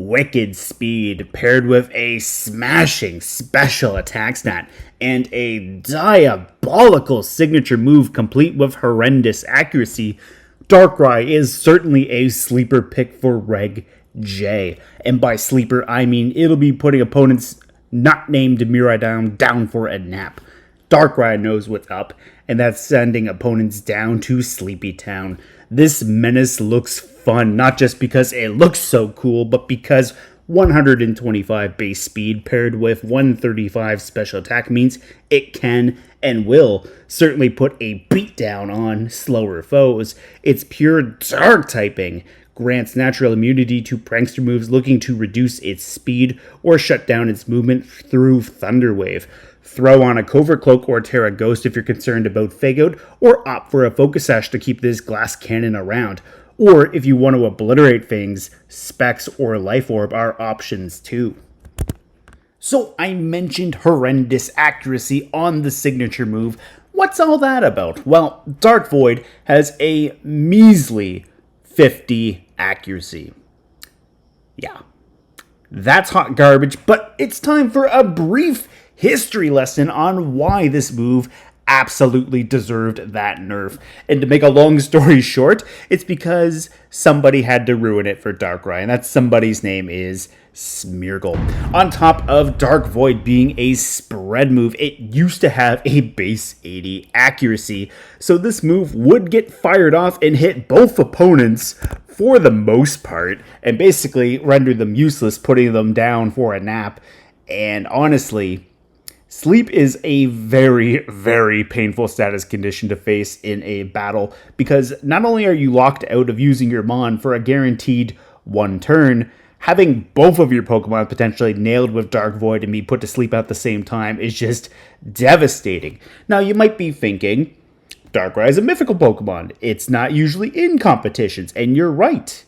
wicked speed paired with a smashing special attack stat and a diabolical signature move complete with horrendous accuracy, Darkrai is certainly a sleeper pick for Reg J. And by sleeper, I mean it'll be putting opponents not named Miraidon down for a nap. Darkrai knows what's up, and that's sending opponents down to Sleepy Town. This menace looks fun, not just because it looks so cool, but because 125 base speed paired with 135 special attack means it can and will certainly put a beatdown on slower foes. Its pure dark typing grants natural immunity to prankster moves looking to reduce its speed or shut down its movement through Thunder Wave. Throw on a Covert Cloak or Terra Ghost if you're concerned about Fake Out, or opt for a Focus Sash to keep this glass cannon around. Or if you want to obliterate things, Specs or Life Orb are options too. So I mentioned horrendous accuracy on the signature move. What's all that about? Well, Dark Void has a measly 50 accuracy. Yeah, that's hot garbage, but it's time for a brief history lesson on why this move absolutely deserved that nerf. And to make a long story short, it's because somebody had to ruin it for Darkrai, and that somebody's name is Smeargle. On top of Dark Void being a spread move, it used to have a base 80 accuracy, so this move would get fired off and hit both opponents for the most part, and basically render them useless, putting them down for a nap. And honestly, sleep is a very, very painful status condition to face in a battle, because not only are you locked out of using your Mon for a guaranteed one turn, having both of your Pokemon potentially nailed with Dark Void and be put to sleep at the same time is just devastating. Now, you might be thinking, Darkrai is a mythical Pokemon. It's not usually in competitions, and you're right.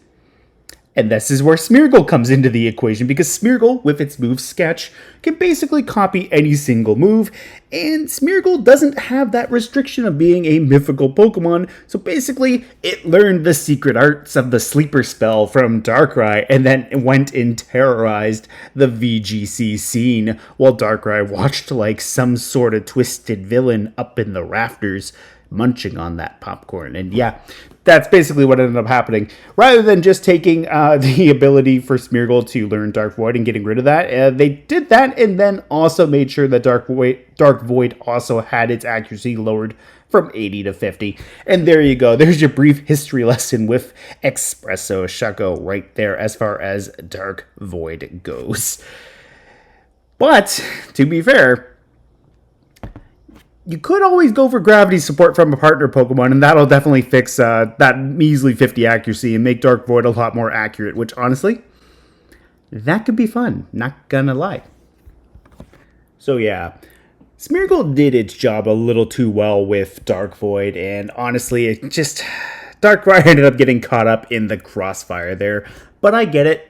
And this is where Smeargle comes into the equation, because Smeargle, with its move sketch, can basically copy any single move, and Smeargle doesn't have that restriction of being a mythical Pokemon, so basically it learned the secret arts of the sleeper spell from Darkrai, and then went and terrorized the VGC scene, while Darkrai watched like some sort of twisted villain up in the rafters, munching on that popcorn. And yeah, that's basically what ended up happening. Rather than just taking the ability for Smeargle to learn Dark Void and getting rid of that, they did that and then also made sure that Dark Void also had its accuracy lowered from 80 to 50. And there you go. There's your brief history lesson with Espresso Shucko right there as far as Dark Void goes. But, to be fair, you could always go for gravity support from a partner Pokemon, and that'll definitely fix that measly 50 accuracy and make Dark Void a lot more accurate, which, honestly, that could be fun. Not gonna lie. So, yeah. Smeargle did its job a little too well with Dark Void, and honestly, it just... Darkrai ended up getting caught up in the crossfire there, but I get it.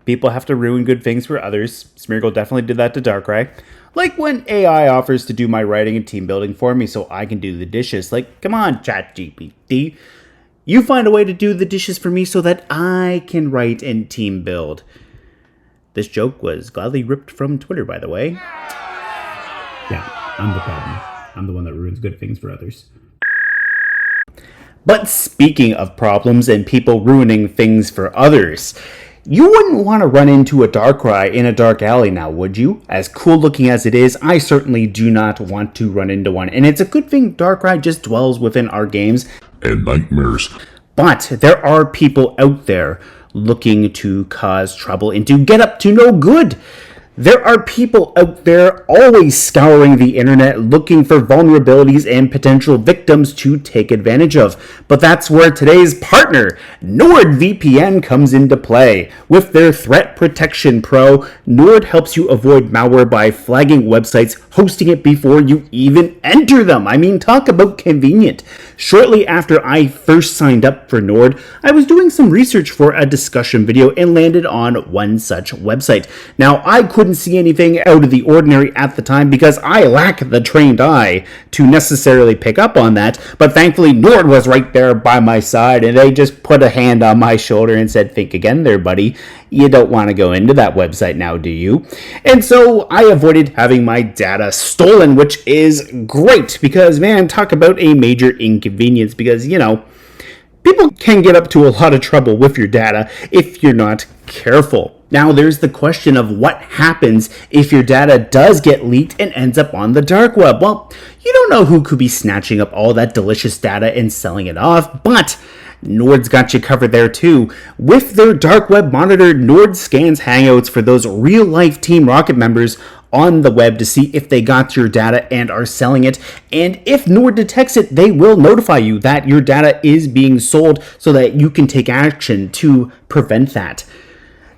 People have to ruin good things for others. Smeargle definitely did that to Darkrai. Like when AI offers to do my writing and team building for me so I can do the dishes. Like, come on, ChatGPT. You find a way to do the dishes for me so that I can write and team build. This joke was gladly ripped from Twitter, by the way. Yeah, I'm the problem. I'm the one that ruins good things for others. But speaking of problems and people ruining things for others, you wouldn't want to run into a Darkrai in a dark alley now, would you? As cool looking as it is, I certainly do not want to run into one. And it's a good thing Darkrai just dwells within our games and nightmares. But there are people out there looking to cause trouble and to get up to no good. There are people out there always scouring the internet looking for vulnerabilities and potential victims to take advantage of. But that's where today's partner, NordVPN, comes into play. With their Threat Protection Pro, Nord helps you avoid malware by flagging websites, hosting it before you even enter them. I mean, talk about convenient. Shortly after I first signed up for Nord, I was doing some research for a discussion video and landed on one such website. Now, I could wouldn't see anything out of the ordinary at the time because I lack the trained eye to necessarily pick up on that. But thankfully, Nord was right there by my side, and they just put a hand on my shoulder and said, "Think again there, buddy. You don't want to go into that website now, do you?" And so I avoided having my data stolen, which is great because, man, talk about a major inconvenience because, people can get up to a lot of trouble with your data if you're not careful. Now, there's the question of what happens if your data does get leaked and ends up on the dark web. Well, you don't know who could be snatching up all that delicious data and selling it off, but Nord's got you covered there too. With their dark web monitor, Nord scans Hangouts for those real-life Team Rocket members on the web to see if they got your data and are selling it. And if Nord detects it, they will notify you that your data is being sold so that you can take action to prevent that.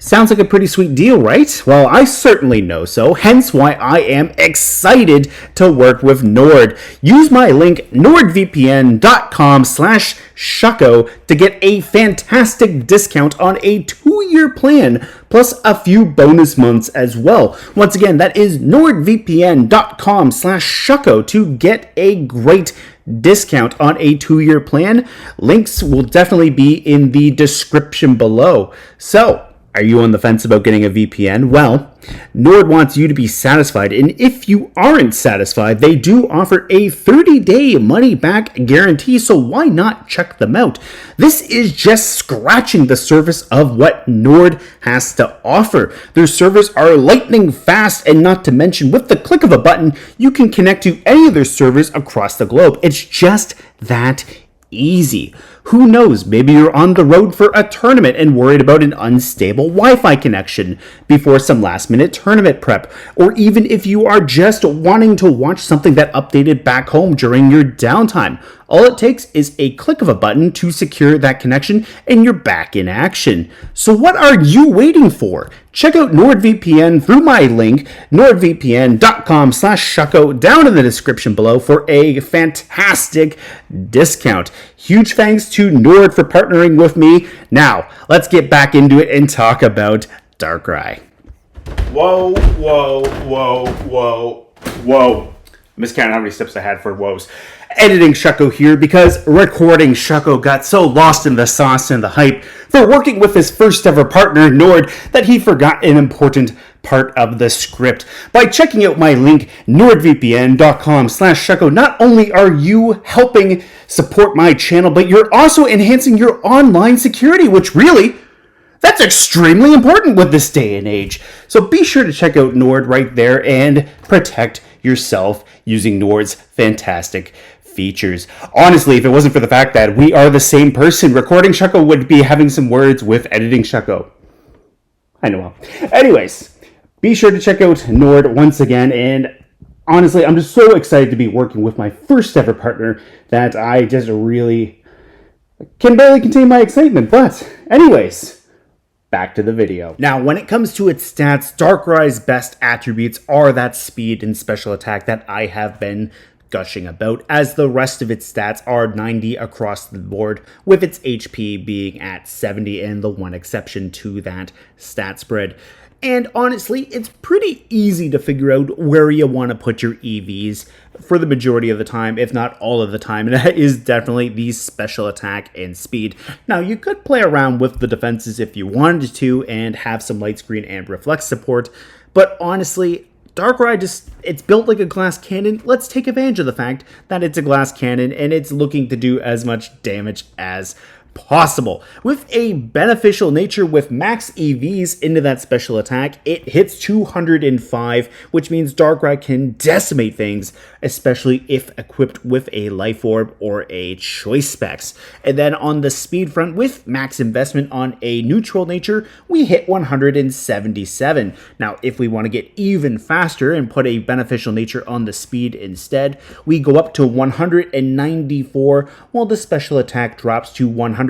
Sounds like a pretty sweet deal, right? Well, I certainly know so, hence why I am excited to work with Nord. Use my link nordvpn.com/shucko to get a fantastic discount on a 2-year plan, plus a few bonus months as well. Once again, that is nordvpn.com/shucko to get a great discount on a 2-year plan. Links will definitely be in the description below. So, are you on the fence about getting a VPN? Well, Nord wants you to be satisfied, and if you aren't satisfied, they do offer a 30-day money-back guarantee, so why not check them out? This is just scratching the surface of what Nord has to offer. Their servers are lightning fast, and not to mention, with the click of a button, you can connect to any of their servers across the globe. It's just that easy. Who knows, maybe you're on the road for a tournament and worried about an unstable Wi-Fi connection before some last-minute tournament prep, or even if you are just wanting to watch something that updated back home during your downtime. All it takes is a click of a button to secure that connection and you're back in action. So what are you waiting for? Check out NordVPN through my link, nordvpn.com/shucko, down in the description below for a fantastic discount. Huge thanks to Nord for partnering with me. Now, let's get back into it and talk about Darkrai. Whoa. I'm just counting how many steps I had for woes. Editing Shucko here because recording Shucko got so lost in the sauce and the hype for working with his first ever partner, Nord, that he forgot an important part of the script. By checking out my link, nordvpn.com/shucko, not only are you helping support my channel, but you're also enhancing your online security, which really, that's extremely important with this day and age. So be sure to check out Nord right there and protect yourself using Nord's fantastic features. Honestly, if it wasn't for the fact that we are the same person, recording Shucko would be having some words with editing Shucko. I know. Anyways, be sure to check out Nord once again, and honestly, I'm just so excited to be working with my first ever partner that I just really can barely contain my excitement. But anyways, back to the video. Now, when it comes to its stats, Darkrai's best attributes are that speed and special attack that I have been gushing about, as the rest of its stats are 90 across the board, with its HP being at 70 and the one exception to that stat spread. And honestly, it's pretty easy to figure out where you want to put your EVs for the majority of the time, if not all of the time, and that is definitely the special attack and speed. Now, you could play around with the defenses if you wanted to and have some light screen and reflex support, but honestly, Darkrai it's built like a glass cannon. Let's take advantage of the fact that it's a glass cannon and it's looking to do as much damage as possible. With a beneficial nature with max EVs into that special attack, it hits 205, which means Darkrai can decimate things, especially if equipped with a Life Orb or a Choice Specs. And then on the speed front, with max investment on a neutral nature, we hit 177. Now, if we want to get even faster and put a beneficial nature on the speed instead, we go up to 194, while the special attack drops to 187,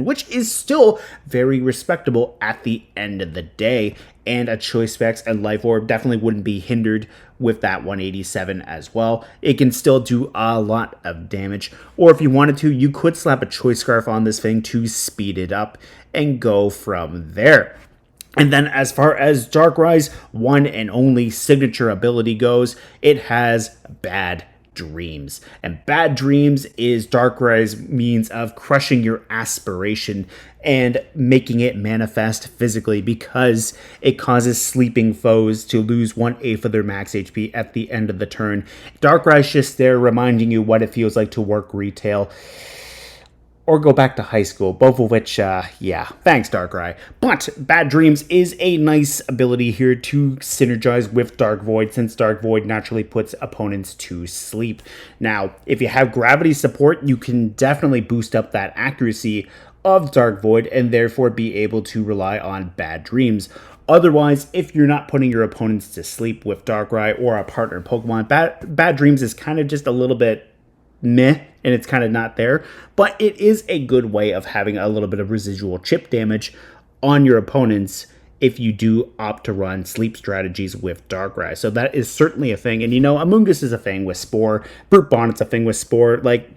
which is still very respectable at the end of the day. And a Choice Specs and Life Orb definitely wouldn't be hindered with that 187 as well. It can still do a lot of damage. Or if you wanted to, you could slap a Choice Scarf on this thing to speed it up and go from there. And then as far as Darkrai's one and only signature ability goes, it has Bad Dreams. And Bad Dreams is Darkrai's means of crushing your aspiration and making it manifest physically, because it causes sleeping foes to lose 1/8 of their max HP at the end of the turn. Darkrai's just there reminding you what it feels like to work retail or go back to high school, both of which, yeah, thanks Darkrai. But Bad Dreams is a nice ability here to synergize with Dark Void, since Dark Void naturally puts opponents to sleep. Now, if you have gravity support, you can definitely boost up that accuracy of Dark Void and therefore be able to rely on Bad Dreams. Otherwise, if you're not putting your opponents to sleep with Darkrai or a partner Pokemon, Bad Dreams is kind of just a little bit meh, and it's kind of not there, but it is a good way of having a little bit of residual chip damage on your opponents if you do opt to run sleep strategies with Darkrai. So that is certainly a thing. And Amoonguss is a thing with Spore, Brute Bonnet's a thing with Spore. Like,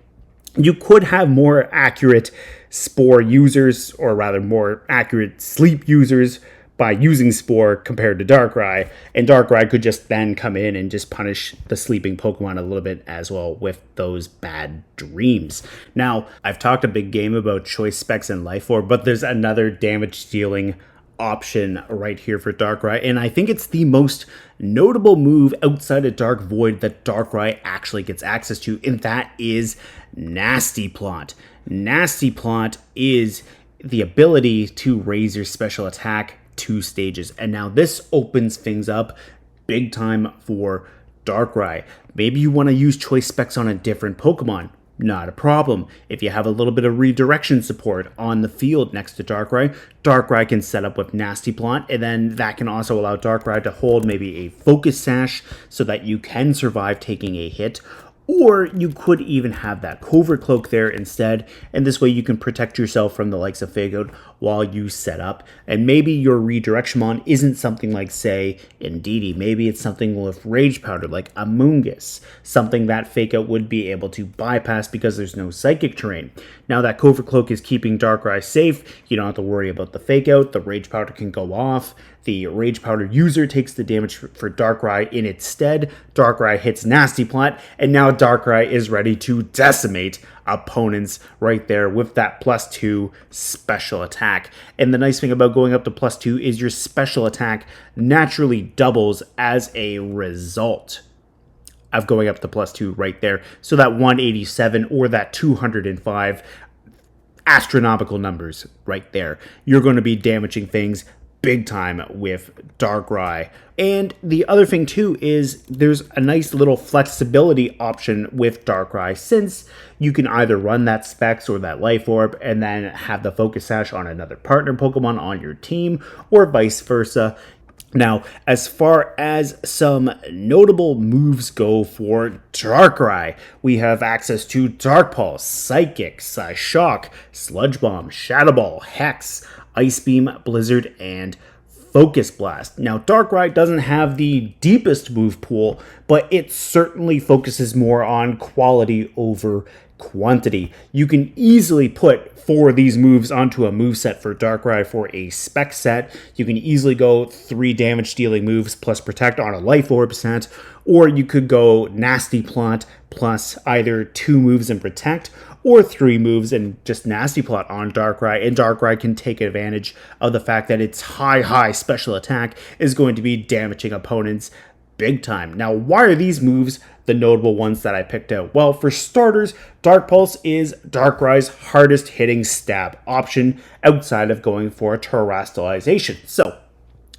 you could have more accurate Spore users, or rather more accurate sleep users, by using Spore compared to Darkrai, and Darkrai could just then come in and just punish the sleeping Pokemon a little bit as well with those Bad Dreams. Now, I've talked a big game about Choice Specs and Life Orb, but there's another damage dealing option right here for Darkrai, and I think it's the most notable move outside of Dark Void that Darkrai actually gets access to, and that is Nasty Plot. Nasty Plot is the ability to raise your special attack 2 stages. And now this opens things up big time for Darkrai. Maybe you want to use choice specs on a different Pokemon. Not a problem. If you have a little bit of redirection support on the field next to Darkrai, Darkrai can set up with Nasty Plot, and then that can also allow Darkrai to hold maybe a Focus Sash so that you can survive taking a hit. Or you could even have that Covert Cloak there instead, and this way you can protect yourself from the likes of Fake Out while you set up. And maybe your redirection mon isn't something like, say, Indeedee. Maybe it's something with Rage Powder like Amoonguss, something that Fake Out would be able to bypass because there's no Psychic terrain. Now that Covert Cloak is keeping Darkrai safe, you don't have to worry about the Fake Out, the Rage Powder can go off, the Rage Powder user takes the damage for Darkrai in its stead, Darkrai hits Nasty Plot, and now Darkrai is ready to decimate opponents right there with that +2 special attack. And the nice thing about going up to +2 is your special attack naturally doubles as a result of going up to +2 right there. So that 187 or that 205 astronomical numbers right there. You're going to be damaging things big time with Darkrai. And the other thing too is there's a nice little flexibility option with Darkrai, since you can either run that Specs or that Life Orb and then have the Focus Sash on another partner Pokemon on your team, or vice versa. Now, as far as some notable moves go for Darkrai, we have access to Dark Pulse, Psychic, Psyshock, Sludge Bomb, Shadow Ball, Hex, Ice Beam, Blizzard, and Focus Blast. Now, Darkrai doesn't have the deepest move pool, but it certainly focuses more on quality over quantity. You can easily put 4 of these moves onto a moveset for Darkrai for a spec set. You can easily go 3 damage dealing moves plus protect on a Life Orb set, or you could go Nasty Plot plus either 2 moves and protect, or 3 moves and just Nasty Plot on Darkrai, and Darkrai can take advantage of the fact that its high special attack is going to be damaging opponents big time. Now, why are these moves the notable ones that I picked out? Well, for starters, Dark Pulse is Darkrai's hardest hitting stab option outside of going for a terrestrialization. So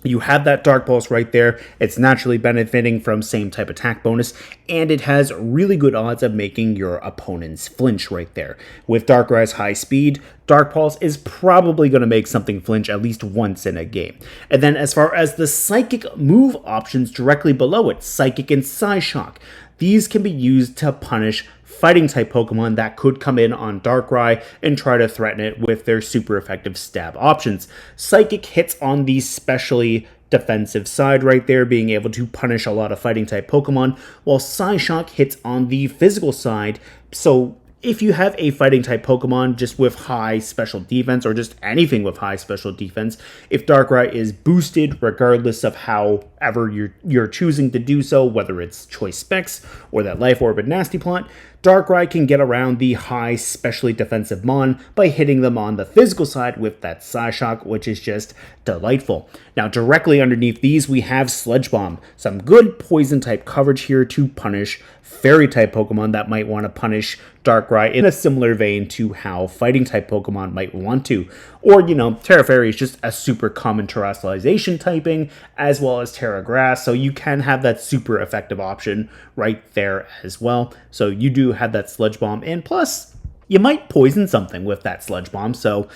you have that Dark Pulse right there. It's naturally benefiting from same type attack bonus, and it has really good odds of making your opponents flinch right there. With Darkrai's high speed, Dark Pulse is probably going to make something flinch at least once in a game. And then as far as the Psychic move options directly below it, Psychic and Psyshock, these can be used to punish fighting type Pokemon that could come in on Darkrai and try to threaten it with their super effective stab options. Psychic hits on the specially defensive side right there, being able to punish a lot of fighting type Pokemon, while Psyshock hits on the physical side, so if you have a fighting type Pokemon just with high special defense, or just anything with high special defense, if Darkrai is boosted, regardless of however you're choosing to do so, whether it's Choice Specs or that Life Orb and Nasty Plot, Darkrai can get around the high specially defensive Mon by hitting them on the physical side with that Psyshock, which is just delightful. Now, directly underneath these, we have Sludge Bomb. Some good poison type coverage here to punish fairy type Pokemon that might want to punish Darkrai in a similar vein to how fighting type Pokemon might want to. Or, Terra Fairy is just a super common terrestrialization typing, as well as Terra Grass, so you can have that super effective option right there as well. So you do have that Sludge Bomb, and plus, you might poison something with that Sludge Bomb, so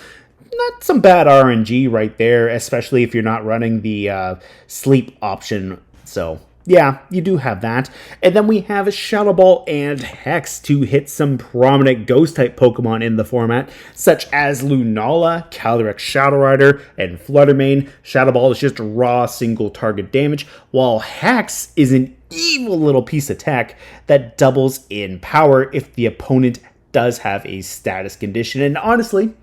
not some bad RNG right there, especially if you're not running the sleep option. So yeah, you do have that. And then we have Shadow Ball and Hex to hit some prominent Ghost-type Pokemon in the format, such as Lunala, Calyrex Shadow Rider, and Fluttermane. Shadow Ball is just raw single-target damage, while Hex is an evil little piece of tech that doubles in power if the opponent does have a status condition. And honestly,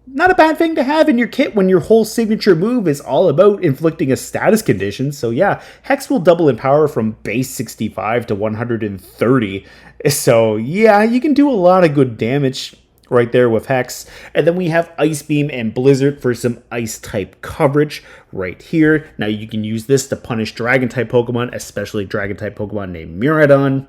not a bad thing to have in your kit when your whole signature move is all about inflicting a status condition. So yeah, Hex will double in power from base 65 to 130. So yeah, you can do a lot of good damage right there with Hex. And then we have Ice Beam and Blizzard for some ice type coverage right here. Now you can use this to punish dragon type Pokemon, especially dragon type Pokemon named Miraidon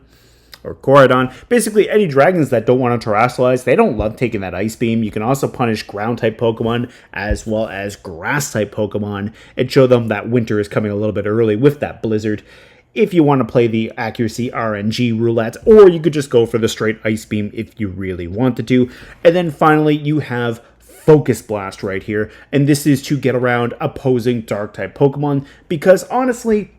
or Coradon. Basically, any dragons that don't want to terrestrialize, they don't love taking that Ice Beam. You can also punish ground-type Pokemon as well as grass-type Pokemon and show them that winter is coming a little bit early with that Blizzard if you want to play the accuracy RNG roulette, or you could just go for the straight Ice Beam if you really wanted to. And then finally, you have Focus Blast right here, and this is to get around opposing Dark-type Pokemon, because honestly,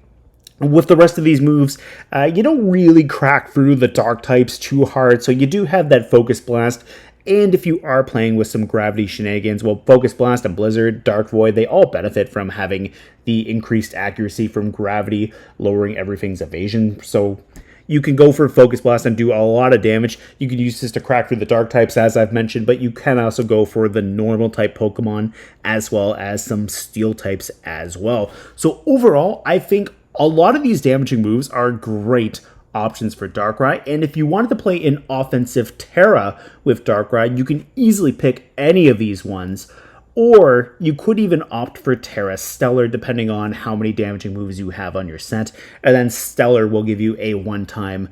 with the rest of these moves, you don't really crack through the dark types too hard, so you do have that Focus Blast. And if you are playing with some gravity shenanigans, well, Focus Blast and Blizzard, Dark Void, they all benefit from having the increased accuracy from gravity, lowering everything's evasion. So you can go for Focus Blast and do a lot of damage. You can use this to crack through the dark types, as I've mentioned, but you can also go for the normal type Pokemon, as well as some steel types as well. So overall, I think a lot of these damaging moves are great options for Darkrai, and if you wanted to play an offensive Terra with Darkrai, you can easily pick any of these ones, or you could even opt for Terra Stellar depending on how many damaging moves you have on your set, and then Stellar will give you a one-time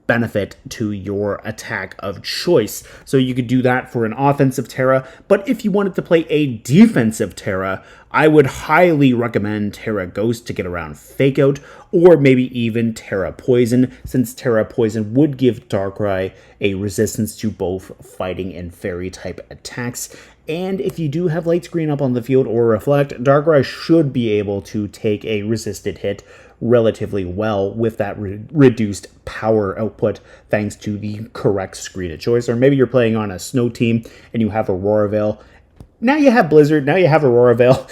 benefit to your attack of choice. So you could do that for an offensive Terra, but if you wanted to play a defensive Terra, I would highly recommend Terra Ghost to get around Fake Out, or maybe even Terra Poison, since Terra Poison would give Darkrai a resistance to both fighting and fairy type attacks. And if you do have Light Screen up on the field or Reflect, Darkrai should be able to take a resisted hit relatively well with that reduced power output thanks to the correct screen of choice. Or maybe you're playing on a snow team and you have Aurora Veil. Now you have Blizzard, now you have Aurora Veil.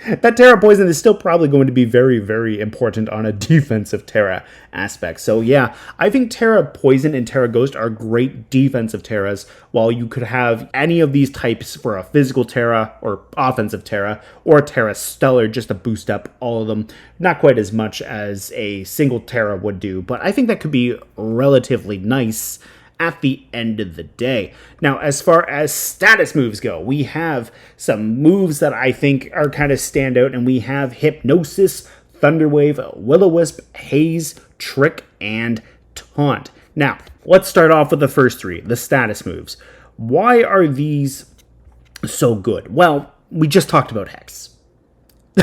That Terra Poison is still probably going to be very, very important on a defensive Terra aspect. So yeah, I think Terra Poison and Terra Ghost are great defensive Terras, while you could have any of these types for a physical Terra or offensive Terra, or Terra Stellar just to boost up all of them. Not quite as much as a single Terra would do, but I think that could be relatively nice at the end of the day. Now, as far as status moves go, we have some moves that I think are kind of stand out, and we have Hypnosis, Thunderwave, Will-O-Wisp, Haze, Trick, and Taunt. Now, let's start off with the first three, the status moves. Why are these so good? Well, we just talked about Hex.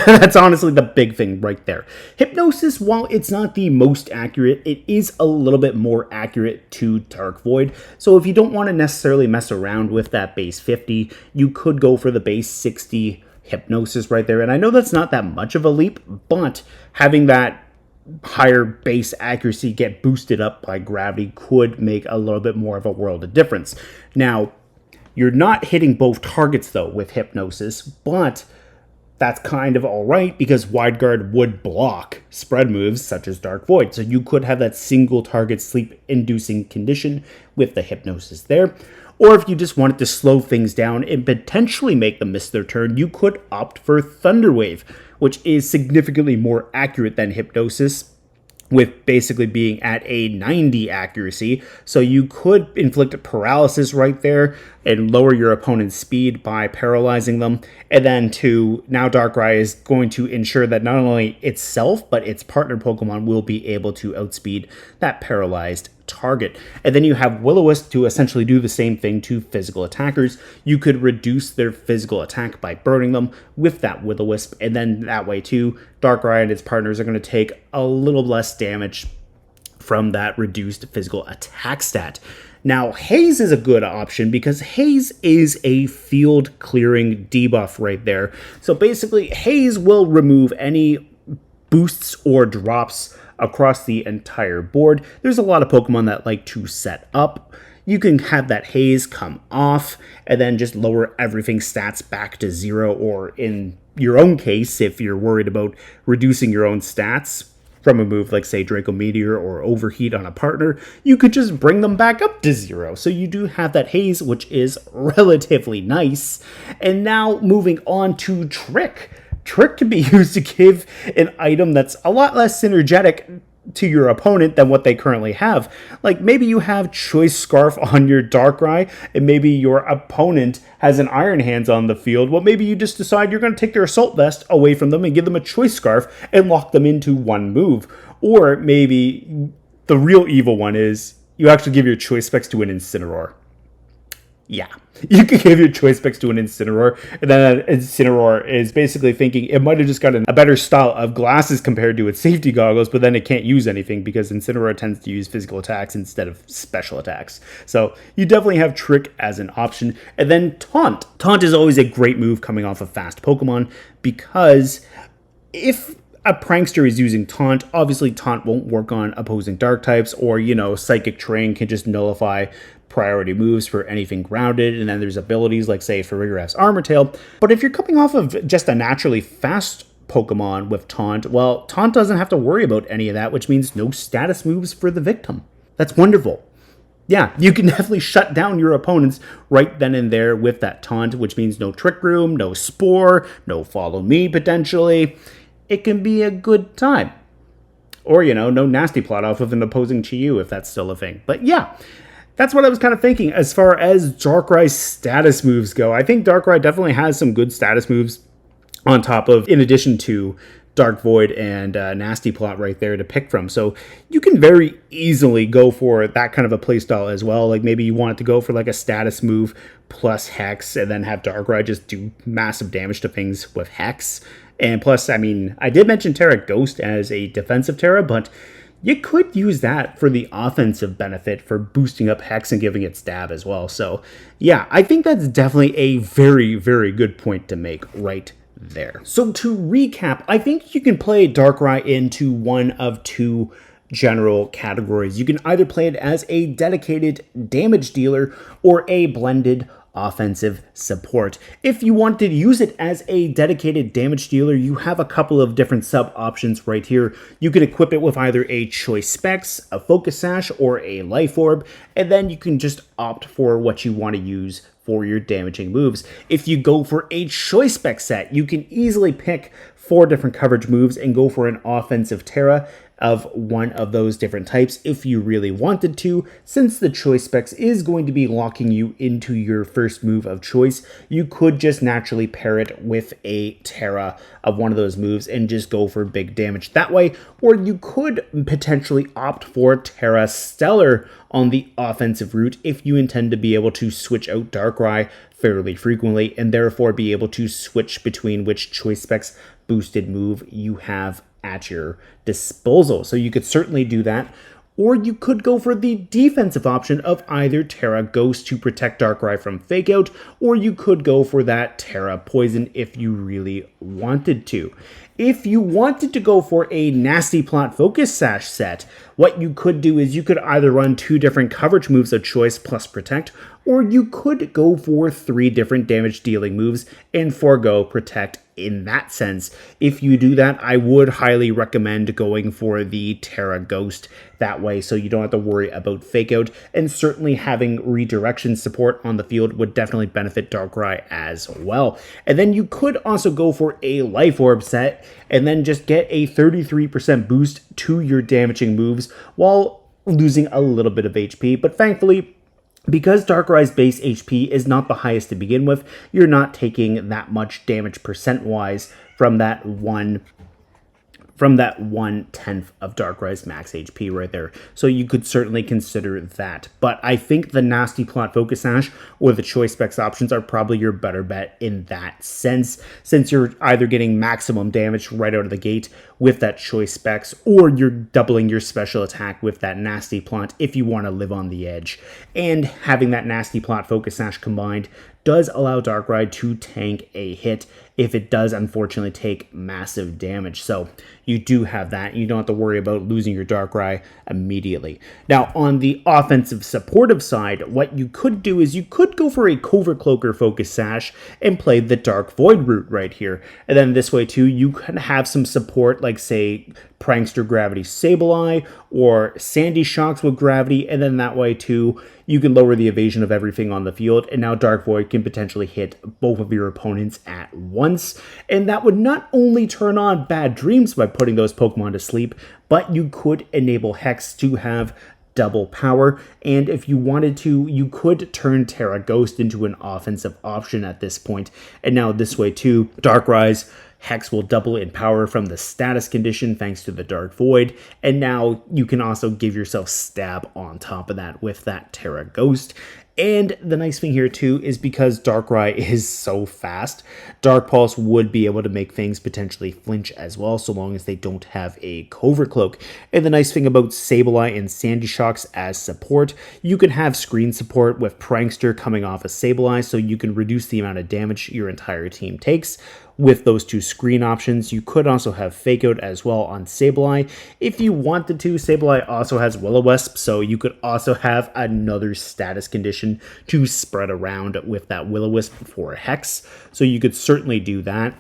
That's honestly the big thing right there. Hypnosis, while it's not the most accurate, it is a little bit more accurate to Dark Void. So if you don't want to necessarily mess around with that base 50, you could go for the base 60 Hypnosis right there. And I know that's not that much of a leap, but having that higher base accuracy get boosted up by gravity could make a little bit more of a world of difference. Now, you're not hitting both targets though with Hypnosis, but that's kind of alright because Wide Guard would block spread moves such as Dark Void. So you could have that single target sleep-inducing condition with the Hypnosis there. Or if you just wanted to slow things down and potentially make them miss their turn, you could opt for Thunder Wave, which is significantly more accurate than Hypnosis, with basically being at a 90 accuracy. So you could inflict paralysis right there and lower your opponent's speed by paralyzing them. And then now Darkrai is going to ensure that not only itself, but its partner Pokemon will be able to outspeed that paralyzed target. And then you have Will-O-Wisp to essentially do the same thing to physical attackers. You could reduce their physical attack by burning them with that Will-O-Wisp, and then that way too, Darkrai and its partners are going to take a little less damage from that reduced physical attack stat. Now, Haze is a good option because Haze is a field clearing debuff right there. So basically, Haze will remove any boosts or drops across the entire board. There's a lot of Pokemon that like to set up. You can have that Haze come off and then just lower everything's stats back to 0, or in your own case, if you're worried about reducing your own stats from a move like, say, Draco Meteor or Overheat on a partner, you could just bring them back up to 0. So you do have that Haze, which is relatively nice. And now moving on to Trick. Trick can be used to give an item that's a lot less synergetic to your opponent than what they currently have. Like maybe you have Choice Scarf on your Darkrai, and maybe your opponent has an Iron Hands on the field. Well, maybe you just decide you're going to take their Assault Vest away from them and give them a Choice Scarf and lock them into one move. Or maybe the real evil one is you actually give your Choice Specs to an Incineroar. Yeah, you can give your Choice Specs to an Incineroar, and then an Incineroar is basically thinking it might have just got a better style of glasses compared to its safety goggles, but then it can't use anything because Incineroar tends to use physical attacks instead of special attacks. So you definitely have Trick as an option. And then Taunt. Taunt is always a great move coming off of fast Pokemon, because if a prankster is using Taunt, obviously Taunt won't work on opposing dark types, or, Psychic Terrain can just nullify priority moves for anything grounded, and then there's abilities like, say, for Rigoraph's Armor Tail. But if you're coming off of just a naturally fast Pokemon with Taunt, well, Taunt doesn't have to worry about any of that, which means no status moves for the victim. That's wonderful. Yeah, you can definitely shut down your opponents right then and there with that Taunt, which means no Trick Room, no Spore, no Follow Me potentially. It can be a good time. Or, no Nasty Plot off of an opposing Chi-Yu if that's still a thing. But yeah, that's what I was kind of thinking as far as Darkrai's status moves go. I think Darkrai definitely has some good status moves on top of, in addition to Dark Void and Nasty Plot right there to pick from. So you can very easily go for that kind of a playstyle as well. Like maybe you want to go for like a status move plus Hex, and then have Darkrai just do massive damage to things with Hex. And plus, I did mention Terra Ghost as a defensive Terra, but you could use that for the offensive benefit for boosting up Hex and giving it stab as well. So yeah, I think that's definitely a very, very good point to make right there. So to recap, I think you can play Darkrai into one of two general categories. You can either play it as a dedicated damage dealer or a blended offensive support. If you want to use it as a dedicated damage dealer, you have a couple of different sub options right here. You can equip it with either a Choice Specs, a Focus Sash, or a Life Orb, and then you can just opt for what you want to use for your damaging moves. If you go for a Choice Spec set, you can easily pick 4 different coverage moves and go for an offensive Terra of one of those different types if you really wanted to. Since the Choice Specs is going to be locking you into your first move of choice, you could just naturally pair it with a Terra of one of those moves and just go for big damage that way. Or you could potentially opt for Terra Stellar on the offensive route if you intend to be able to switch out Darkrai fairly frequently, and therefore be able to switch between which Choice Specs boosted move you have at your disposal. So you could certainly do that. Or you could go for the defensive option of either Terra Ghost to protect Darkrai from Fake Out, or you could go for that Terra Poison if you really wanted to. If you wanted to go for a Nasty Plot Focus Sash set, what you could do is you could either run 2 different coverage moves of choice plus Protect, or you could go for 3 different damage dealing moves and forego Protect in that sense, if you do that, I would highly recommend going for the Terra Ghost that way, so you don't have to worry about fake out, and certainly having redirection support on the field would definitely benefit Darkrai as well. And then you could also go for a Life Orb set and then just get a 33% boost to your damaging moves while losing a little bit of HP. But thankfully, because Darkrai's base HP is not the highest to begin with, you're not taking that much damage percent-wise from that 1/10 of Darkrai's max HP right there. So you could certainly consider that. But I think the Nasty Plot Focus Sash or the Choice Specs options are probably your better bet in that sense, since you're either getting maximum damage right out of the gate with that Choice Specs, or you're doubling your special attack with that Nasty Plot if you want to live on the edge. And having that Nasty Plot Focus Sash combined does allow Darkrai to tank a hit if it does unfortunately take massive damage. So you do have that. You don't have to worry about losing your Darkrai immediately. Now, on the offensive supportive side, what you could do is you could go for a Covert Cloaker Focus Sash and play the Dark Void route right here. And then this way too, you can have some support like, say, Prankster Gravity Sableye or Sandy Shocks with Gravity, and then that way too, you can lower the evasion of everything on the field, and now Dark Void can potentially hit both of your opponents at once. And that would not only turn on Bad Dreams by putting those Pokemon to sleep, but you could enable Hex to have double power, and if you wanted to, you could turn Terra Ghost into an offensive option at this point. And now this way too, Darkrai's Hex will double in power from the status condition thanks to the Dark Void, and now you can also give yourself Stab on top of that with that Terra Ghost. And the nice thing here too is because Darkrai is so fast, Dark Pulse would be able to make things potentially flinch as well, so long as they don't have a Covert Cloak. And the nice thing about Sableye and Sandy Shocks as support, you can have screen support with Prankster coming off of Sableye, so you can reduce the amount of damage your entire team takes with those two screen options. You could also have Fake Out as well on Sableye if you wanted to. Sableye also has Will-O-Wisp, so you could also have another status condition to spread around with that Will-O-Wisp for Hex, so you could certainly do that.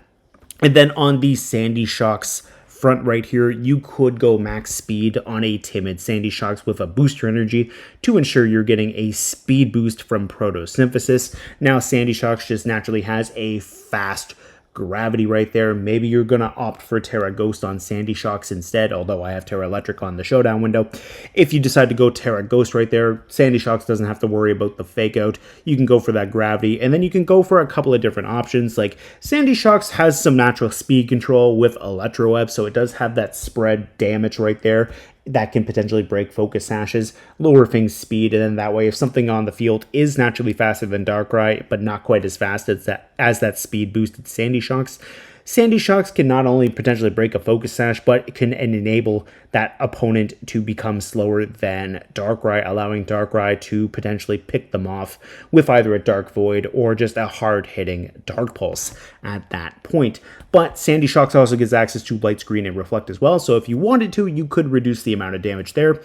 And then on the Sandy Shocks front right here, you could go max speed on a timid Sandy Shocks with a booster energy to ensure you're getting a speed boost from Photosynthesis. Now Sandy Shocks just naturally has a fast Gravity right there. Maybe you're going to opt for Terra Ghost on Sandy Shocks instead, although I have Terra Electric on the showdown window. If you decide to go Terra Ghost right there, Sandy Shocks doesn't have to worry about the fake out. You can go for that Gravity, and then you can go for a couple of different options. Like Sandy Shocks has some natural speed control with Electro Web, so it does have that spread damage right there that can potentially break Focus Sashes, lower things speed, and then that way if something on the field is naturally faster than Darkrai, but not quite as fast as that speed boosted Sandy Shocks, Sandy Shocks can not only potentially break a Focus Sash, but it can enable that opponent to become slower than Darkrai, allowing Darkrai to potentially pick them off with either a Dark Void or just a hard-hitting Dark Pulse at that point. But Sandy Shocks also gives access to Light Screen and Reflect as well, so if you wanted to, you could reduce the amount of damage there.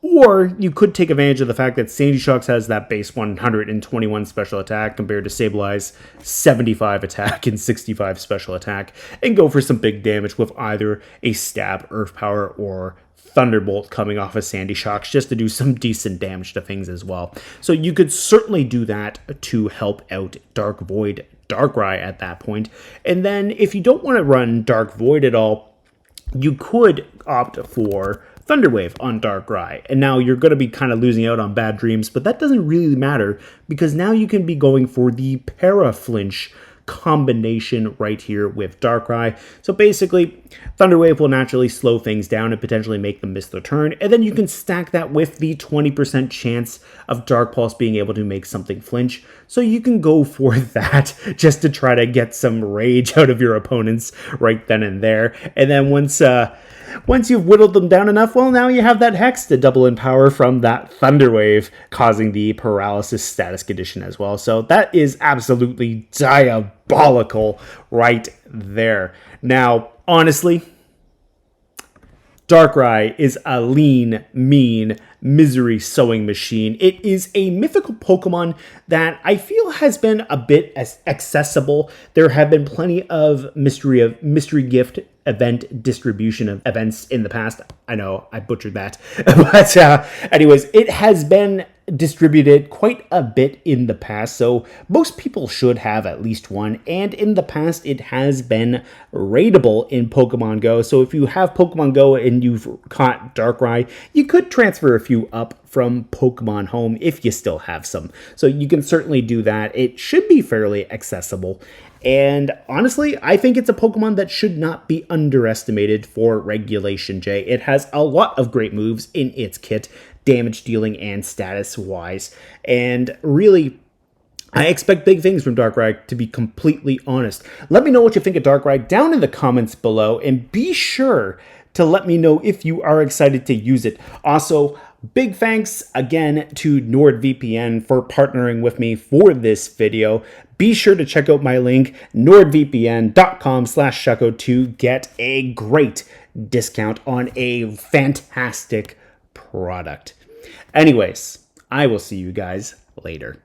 Or you could take advantage of the fact that Sandy Shocks has that base 121 special attack compared to Sableye's 75 attack and 65 special attack, and go for some big damage with either a Stab, Earth Power, or Thunderbolt coming off of Sandy Shocks just to do some decent damage to things as well. So you could certainly do that to help out Dark Void Darkrai at that point. And then if you don't want to run Dark Void at all, you could opt for Thunderwave on Darkrai, and now you're going to be kind of losing out on Bad Dreams, but that doesn't really matter because now you can be going for the Para-Flinch combination right here with Darkrai. So basically, Thunderwave will naturally slow things down and potentially make them miss their turn, and then you can stack that with the 20% chance of Dark Pulse being able to make something flinch. So you can go for that just to try to get some rage out of your opponents right then and there. And then once you've whittled them down enough, well, now you have that Hex to double in power from that Thunderwave, causing the Paralysis status condition as well. So that is absolutely diabolical right there. Now, honestly, Darkrai is a lean, mean, misery sewing machine. It is a mythical Pokemon that I feel has been a bit accessible. There have been plenty of mystery gift event distribution of events in the past. I know I butchered that, but anyways, it has been distributed quite a bit in the past, so most people should have at least one, and in the past it has been raidable in Pokemon Go. So if you have Pokemon Go and you've caught Darkrai, you could transfer a few up from Pokemon Home if you still have some. So you can certainly do that. It should be fairly accessible. And honestly, I think it's a Pokemon that should not be underestimated for Regulation J. It has a lot of great moves in its kit, damage dealing and status wise. And really, I expect big things from Darkrai, to be completely honest. Let me know what you think of Darkrai down in the comments below, and be sure to let me know if you are excited to use it. Also, big thanks again to NordVPN for partnering with me for this video. Be sure to check out my link, nordvpn.com/Shucko, to get a great discount on a fantastic product. Anyways, I will see you guys later.